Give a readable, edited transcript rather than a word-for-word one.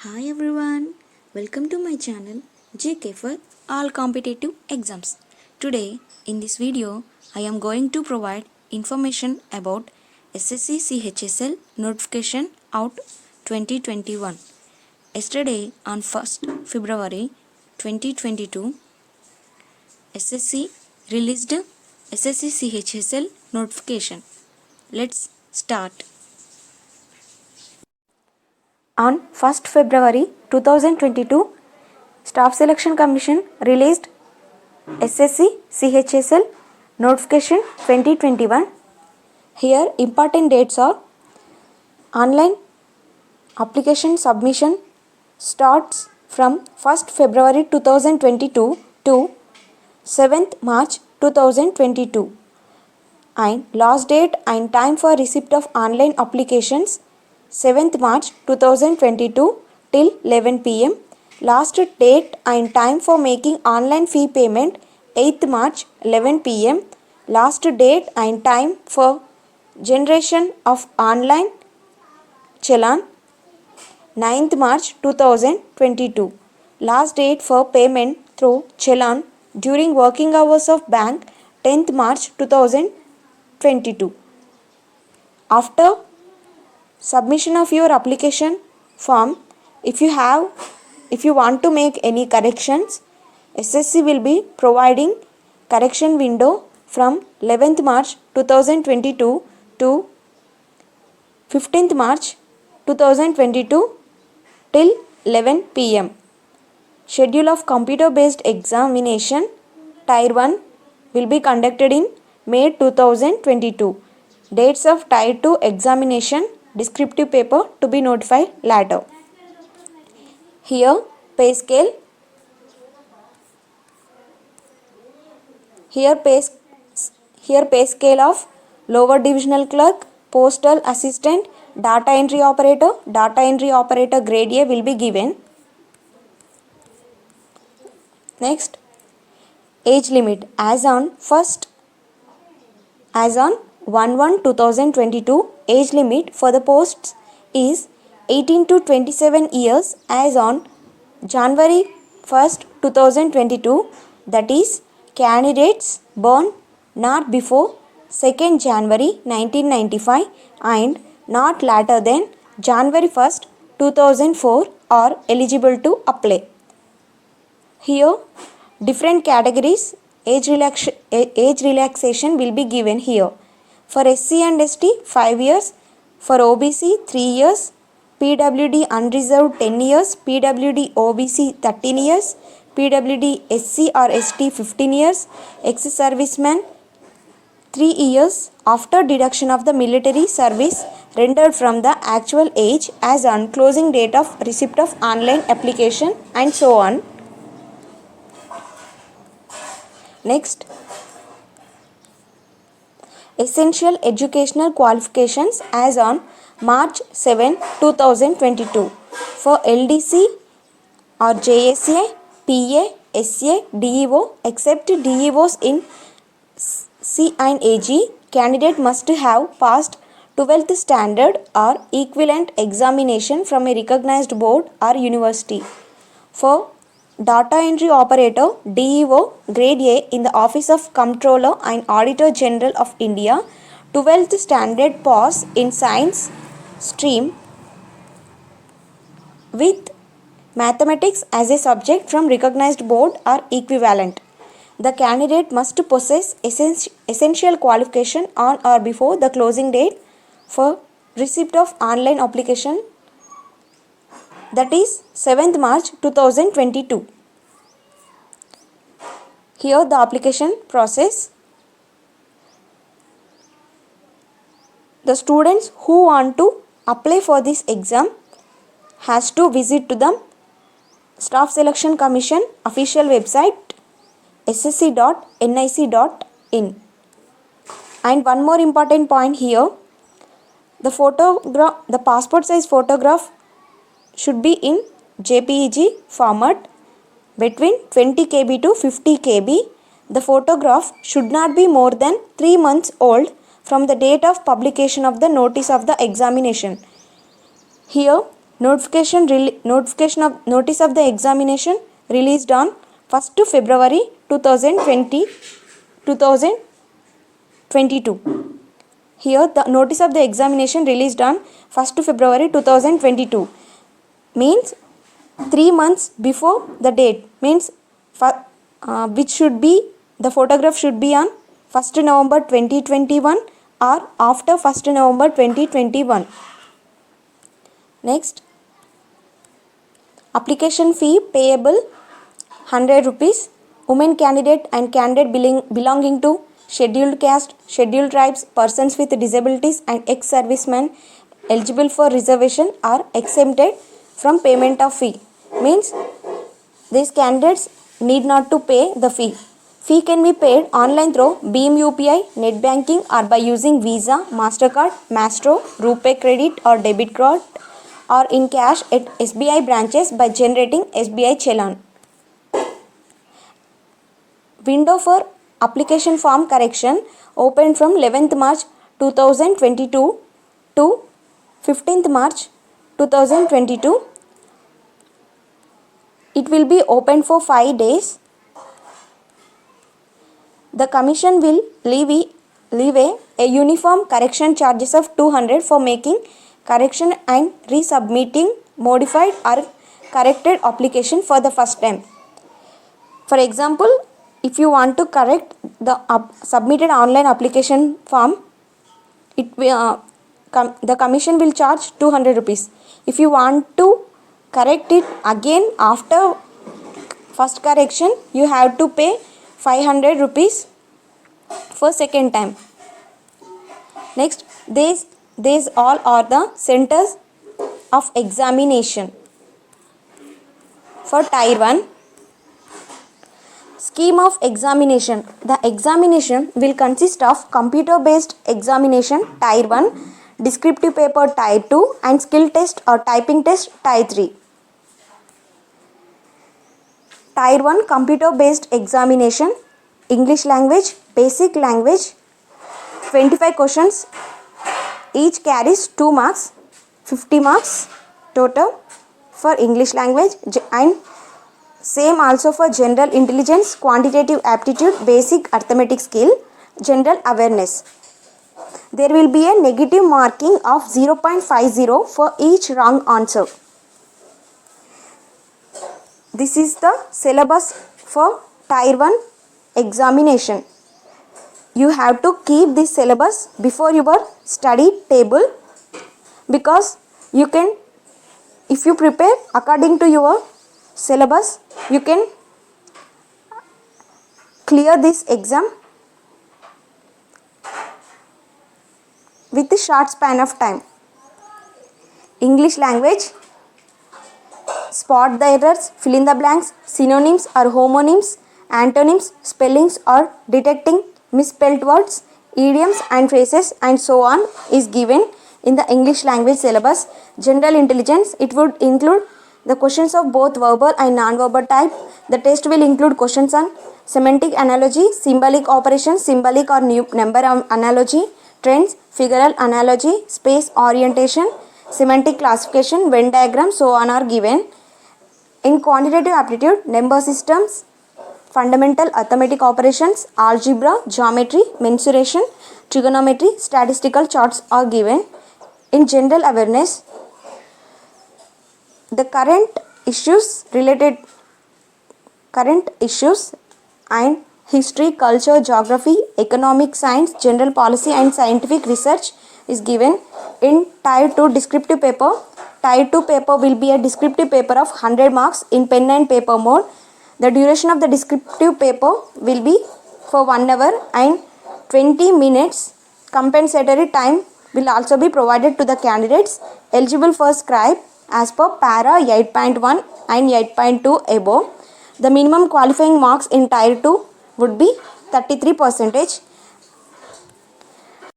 Hi everyone, welcome to my channel JK for all competitive exams. Today in this video I am going to provide information about SSC CHSL notification out 2021. Yesterday on 1st February 2022 SSC released SSC CHSL notification. Let's start. On 1st February 2022, Staff Selection Commission released SSC CHSL Notification 2021. Here important dates are: online application submission starts from 1st February 2022 to 7th March 2022, and last date and time for receipt of online applications 7th March 2022 till 11 pm. Last date and time for making online fee payment 8th March 11 pm. Last date and time for generation of online challan 9th March 2022. Last date for payment through challan during working hours of bank 10th March 2022. After submission of your application form, if you want to make any corrections, SSC will be providing correction window from 11th March 2022 to 15th March 2022 till 11 pm. Schedule of computer based examination Tier 1 will be conducted in May 2022. Dates of Tier 2 examination descriptive paper to be notified later. Here pay scale. Here pay scale of lower divisional clerk, postal assistant, data entry operator grade A will be given. Next, age limit as on 1/1/2022, age limit for the posts is 18 to 27 years as on January 1st, 2022, that is, candidates born not before 2nd January 1995 and not later than January 1st, 2004 are eligible to apply. Here, different categories age relaxation will be given here. For SC and ST 5 years, for OBC 3 years, PWD unreserved 10 years, PWD OBC 13 years, PWD SC or ST 15 years, ex-serviceman 3 years after deduction of the military service rendered from the actual age as on closing date of receipt of online application, and so on. Next, essential educational qualifications as on March 7, 2022 for LDC or JSA, PA, SA, DEO, except DEOs in C and AG, candidate must have passed 12th standard or equivalent examination from a recognized board or university. For data entry operator DEO grade A in the Office of Comptroller and Auditor General of India, 12th standard pass in science stream with mathematics as a subject from recognized board or equivalent. The candidate must possess essential qualification on or before the closing date for receipt of online application, that is 7th March 2022. Here the application process. The students who want to apply for this exam has to visit to the Staff Selection Commission official website ssc.nic.in. And one more important point here, the passport size photograph should be in JPEG format between 20 KB to 50 KB. The photograph should not be more than 3 months old from the date of publication of the notice of the examination. Here Notice of the examination released on 1st February 2022. Here the notice of the examination released on 1st February 2022 means 3 months before the date, means which should be, the photograph should be on 1st November 2021 or after 1st November 2021. Next, application fee payable 100 rupees. Women candidate and candidate belonging to scheduled caste, scheduled tribes, persons with disabilities and ex-servicemen eligible for reservation are exempted from payment of fee. Means these candidates need not to pay the fee. Fee can be paid online through Beam UPI, net banking, or by using Visa, MasterCard, Mastro, RuPay credit or debit card, or in cash at SBI branches by generating SBI Challan. Window for application form correction opened from 11th March 2022 to 15th March 2022. It will be open for 5 days. The commission will leave a uniform correction charges of 200 for making correction and resubmitting modified or corrected application for the first time. For example, if you want to correct the submitted online application form, the commission will charge 200 rupees. If you want to correct it again after first correction, you have to pay 500 rupees for second time. Next, these all are the centers of examination. For Tier 1, scheme of examination. The examination will consist of computer-based examination Tier 1, descriptive paper Tier 2 and skill test or typing test Tier 3. Tier 1 computer-based examination, English language, basic language, 25 questions, each carries 2 marks, 50 marks total for English language, and same also for general intelligence, quantitative aptitude, basic arithmetic skill, general awareness. There will be a negative marking of 0.50 for each wrong answer. This is the syllabus for Tier 1 examination. You have to keep this syllabus before your study table, because you can, if you prepare according to your syllabus, you can clear this exam with a short span of time. English language, spot the errors, fill in the blanks, synonyms or homonyms, antonyms, spellings or detecting misspelled words, idioms and phrases and so on is given in the English language syllabus. General intelligence, it would include the questions of both verbal and non-verbal type. The test will include questions on semantic analogy, symbolic operations, symbolic or number analogy, trends, figural analogy, space orientation, semantic classification, Venn diagram, so on are given. In quantitative aptitude, number systems, fundamental arithmetic operations, algebra, geometry, mensuration, trigonometry, statistical charts are given. In general awareness, the current issues and history, culture, geography, economic science, general policy and scientific research is given. In Tier 2 descriptive paper, Tier 2 paper will be a descriptive paper of 100 marks in pen and paper mode. The duration of the descriptive paper will be for 1 hour and 20 minutes. Compensatory time will also be provided to the candidates eligible for scribe as per para 8.1 and 8.2 above. The minimum qualifying marks in Tier 2 would be 33%.